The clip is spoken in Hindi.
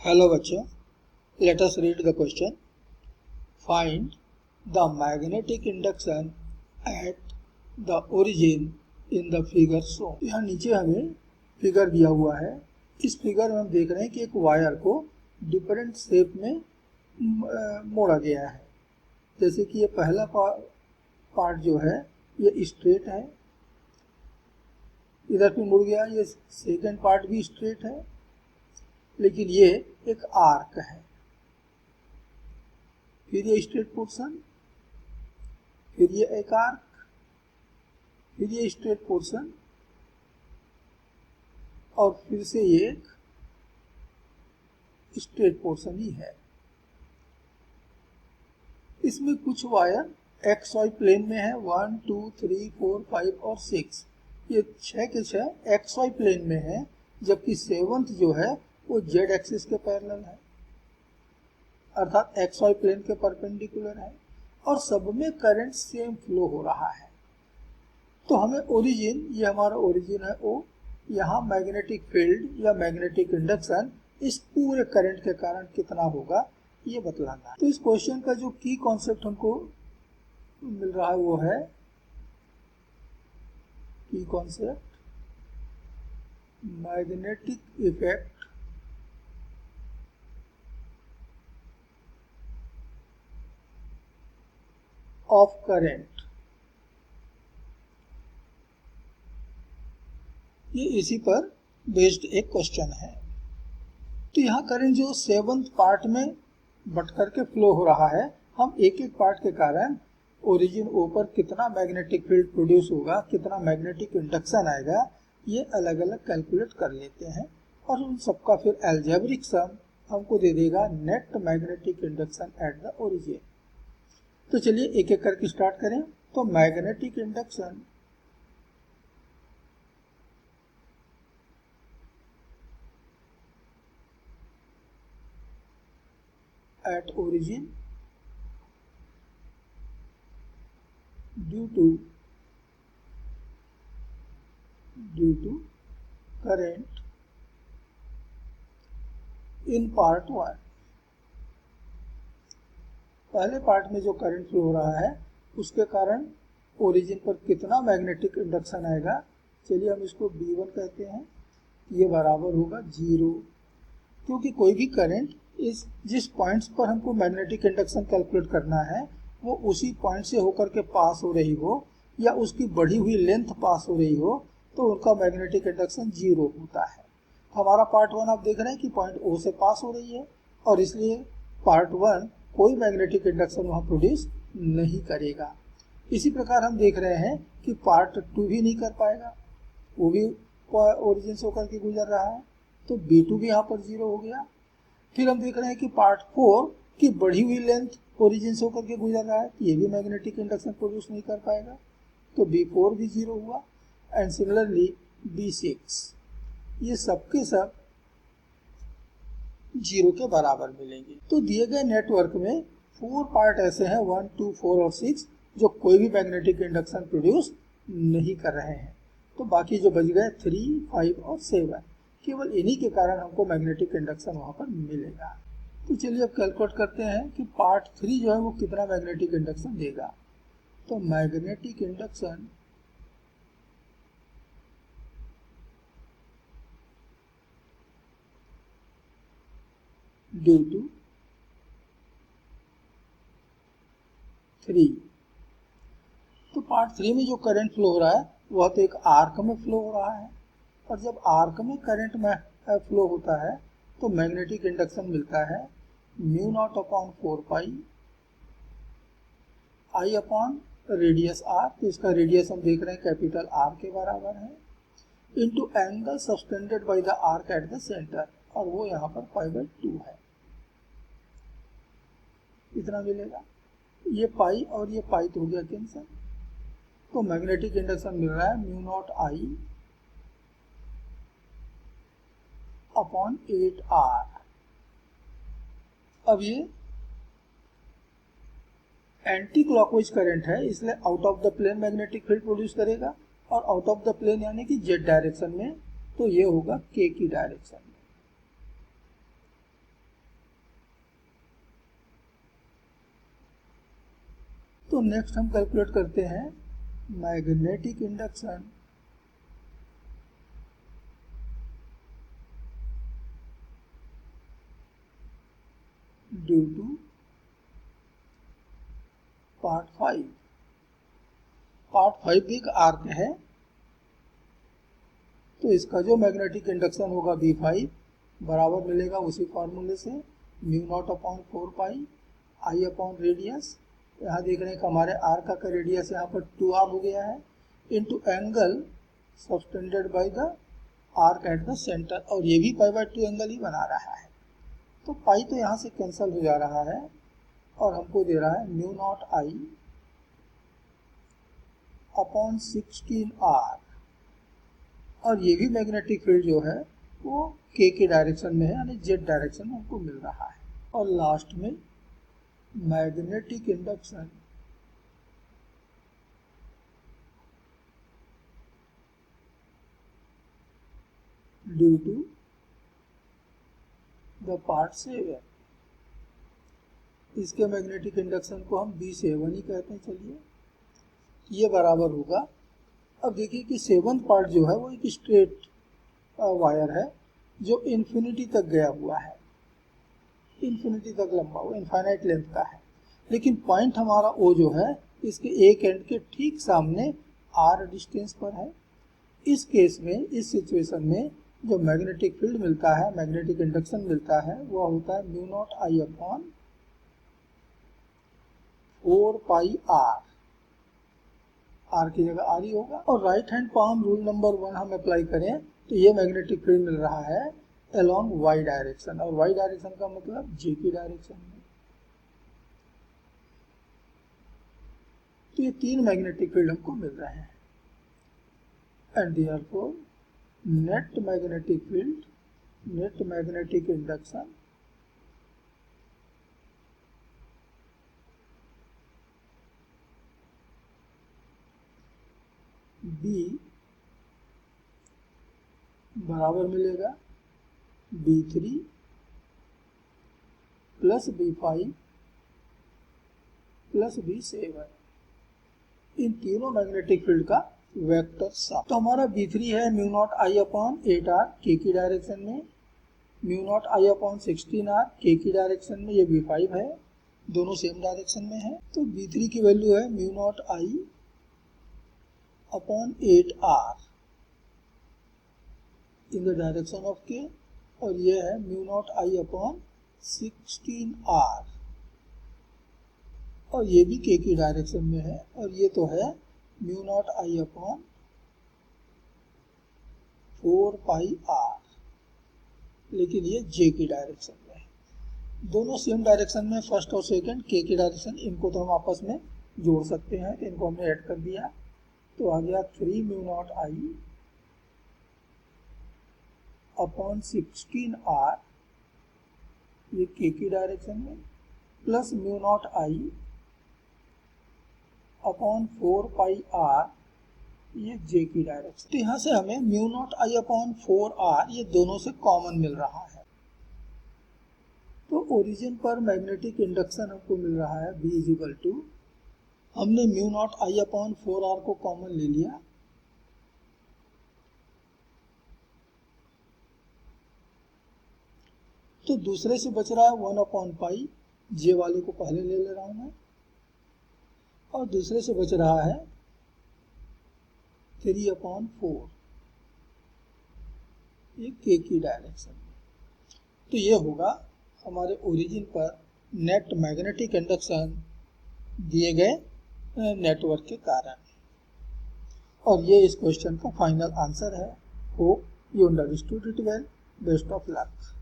Hello बच्चों, let us read the question. Find the magnetic induction at the origin in the figure shown. यहाँ नीचे हमें फिगर दिया हुआ है। इस फिगर में हम देख रहे हैं कि एक वायर को डिफरेंट शेप में मोड़ा गया है। जैसे कि ये पहला पार्ट जो है ये स्ट्रेट है, इधर पे मुड़ गया। ये सेकेंड पार्ट भी स्ट्रेट है, लेकिन ये एक आर्क है। फिर ये स्ट्रेट पोर्शन, फिर ये एक आर्क, फिर ये स्ट्रेट पोर्शन और फिर से ये एक स्ट्रेट पोर्शन ही है। इसमें कुछ वायर एक्स वाई प्लेन में है, 1 2 3 4 5 और 6। ये 6 के 6 एक्स वाई प्लेन में है, जबकि 7th जो है वो जेड एक्सिस के पैरेलल है, अर्थात एक्स वाई प्लेन के परपेंडिकुलर है और सब में करंट सेम फ्लो हो रहा है। तो हमें ओरिजिन, ये हमारा ओरिजिन है ओ, यहाँ मैग्नेटिक फील्ड या मैग्नेटिक इंडक्शन इस पूरे करंट के कारण कितना होगा ये बतलाना है। तो इस क्वेश्चन का जो की कॉन्सेप्ट हमको मिल रहा है वो है की concept magnetic effect of current. ये इसी पर बेस्ड एक क्वेश्चन है। तो यहाँ करंट जो 7th पार्ट में बट करके फ्लो हो रहा है, हम एक एक पार्ट के कारण ओरिजिन ओ पर कितना मैग्नेटिक फील्ड प्रोड्यूस होगा, कितना मैग्नेटिक इंडक्शन आएगा, ये अलग अलग कैलकुलेट कर लेते हैं और उन सबका फिर एल्जेब्रिक सम हमको दे देगा net magnetic induction at the origin. तो चलिए एक एक करके स्टार्ट करें। तो magnetic induction at origin due to current in part 1। पहले पार्ट में जो करंट फ्लो हो रहा है उसके कारण ओरिजिन पर कितना मैग्नेटिक इंडक्शन आएगा। चलिए हम इसको B1 कहते हैं। ये बराबर होगा 0, क्योंकि कोई भी करंट जिस पॉइंट्स पर हमको मैग्नेटिक इंडक्शन कैलकुलेट करना है वो उसी पॉइंट से होकर के पास हो रही हो या उसकी बढ़ी हुई लेंथ पास हो रही हो तो उनका मैग्नेटिक इंडक्शन 0 होता है। हमारा पार्ट 1 आप देख रहे हैं कि पॉइंट O से पास हो रही है और इसलिए पार्ट 1 कोई मैग्नेटिक इंडक्शन वहाँ प्रोड्यूस नहीं करेगा। इसी प्रकार हम देख रहे हैं कि पार्ट 2 भी नहीं कर पाएगा, वो भी ओरिजिन से होकर के गुजर रहा है, तो B2 भी यहाँ पर 0 हो गया। फिर हम देख रहे हैं कि पार्ट 4 की बढ़ी हुई लेंथ ओरिजिन से होकर के गुजर रहा है, ये भी मैग्नेटिक इंडक्शन प्रोड्यूस नहीं कर पाएगा, तो B4 भी 0 हुआ। एंड सिमिलरली B6, ये सबके सब 0 के बराबर मिलेंगे। तो दिए गए नेटवर्क में 4 पार्ट ऐसे हैं 1 2 4 और 6 जो कोई भी मैग्नेटिक इंडक्शन प्रोड्यूस नहीं कर रहे हैं। तो बाकी जो बच गए 3 5 और 7, केवल इन्हीं के कारण हमको मैग्नेटिक इंडक्शन वहां पर मिलेगा। तो चलिए अब कैलकुलेट करते हैं कि पार्ट 3 जो है वो कितना मैग्नेटिक इंडक्शन देगा। तो मैग्नेटिक इंडक्शन ड्यू टू 3। तो पार्ट 3 में जो करंट फ्लो हो रहा है वह तो एक आर्क में फ्लो हो रहा है, और जब आर्क में करंट में फ्लो होता है तो मैग्नेटिक इंडक्शन मिलता है μ0/4 पाई I अपॉन रेडियस r। तो इसका रेडियस हम देख रहे हैं कैपिटल R के बराबर है, into angle subtended by the arc at the centre, और वो यहाँ पर π/2 है। इतना मिलेगा। ये पाई और ये पाई तो हो गया कैंसिल, तो मैग्नेटिक इंडक्शन मिल रहा है μ0I अपॉन 8R। अब ये एंटी क्लॉकवाइज करंट है, इसलिए out of the plane magnetic field produce करेगा, और आउट ऑफ द प्लेन यानी कि जेड डायरेक्शन में, तो ये होगा के की डायरेक्शन में। तो नेक्स्ट हम कैलकुलेट करते हैं magnetic induction due to part 5। Part 5 भी एक आर्क है, तो इसका जो मैग्नेटिक इंडक्शन होगा V5 बराबर मिलेगा उसी फॉर्मूले से म्यू नॉट अपॉन 4 पाई आई अपॉन रेडियस। यहाँ देख रहे हैं कि हमारे आर्क का रेडियस यहाँ पर 2r हो गया है, into angle subtended by the arc at the centre, और ये भी π/2 एंगल ही बना रहा है। तो पाई तो यहाँ से कैंसिल हो जा रहा है और हमको दे रहा है mu not I upon 16r, और ये भी मैग्नेटिक फील्ड जो है वो k के डायरेक्शन में है, यानी z डायरेक्शन में हमको मिल रहा है। और लास्ट में magnetic induction due to the part 7, इसके मैग्नेटिक इंडक्शन को हम B7 ही कहते हैं। चलिए, ये बराबर होगा, अब देखिए कि 7th पार्ट जो है वो एक स्ट्रेट वायर है जो इन्फिनिटी तक गया हुआ है, इन्फिनिटी तक लंबा, वो इनफाइनाइट लेंथ का है, लेकिन पॉइंट हमारा O जो है इसके एक एंड के ठीक सामने r डिस्टेंस पर है। इस केस में, इस सिचुएशन में जो मैग्नेटिक फील्ड मिलता है, मैग्नेटिक इंडक्शन मिलता है, वह होता है mu not I upon 4 pi r, r की जगह r ही होगा। और right hand palm rule number 1 हम अप्लाई करें तो ये मैग्नेटिक फील्ड मिल रहा है अलोंग y डायरेक्शन, और y डायरेक्शन का मतलब j की डायरेक्शन में। तो ये 3 मैग्नेटिक फील्ड हमको मिल रहे हैं, and therefore net magnetic field, net magnetic induction B बराबर मिलेगा B3 plus B5 plus B7, इन तीनों मैग्नेटिक फील्ड का वेक्टर सम। तो हमारा B3 है mu not I upon 8r k की डायरेक्शन में, mu not I upon 16r k की डायरेक्शन में, ये B5 है, दोनों सेम डायरेक्शन में है। तो B3 की वैल्यू है mu not I upon 8r in the direction of k, और ये है mu not I upon 16r, और ये भी k की डायरेक्शन में है, और ये तो है mu not I upon 4 pi r, लेकिन ये j की डायरेक्शन में है। दोनों सेम डायरेक्शन में, फर्स्ट और सेकंड k की डायरेक्शन, इनको तो हम आपस में जोड़ सकते हैं, तो इनको हमने ऐड कर दिया, तो आ गया 3 mu not I upon 16r, ये k की डायरेक्शन में, plus mu not I upon 4 pi r, ये j की डायरेक्शन। तो यहाँ से हमें mu not I upon 4r ये दोनों से कॉमन मिल रहा है। तो ओरिजिन पर मैग्नेटिक इंडक्शन हमको मिल रहा है B इज इक्वल टू, हमने mu not I upon 4r को कॉमन ले लिया, तो दूसरे से बच रहा है 1 अपॉन पाई, जे वाले को पहले ले रहा हूं मैं, और दूसरे से बच रहा है 3 अपॉन 4, ये k की डायरेक्शन में। तो ये होगा हमारे ओरिजिन पर नेट मैग्नेटिक इंडक्शन दिए गए नेटवर्क के कारण, और ये इस क्वेश्चन का फाइनल आंसर है। Hope you understood it well, best of luck.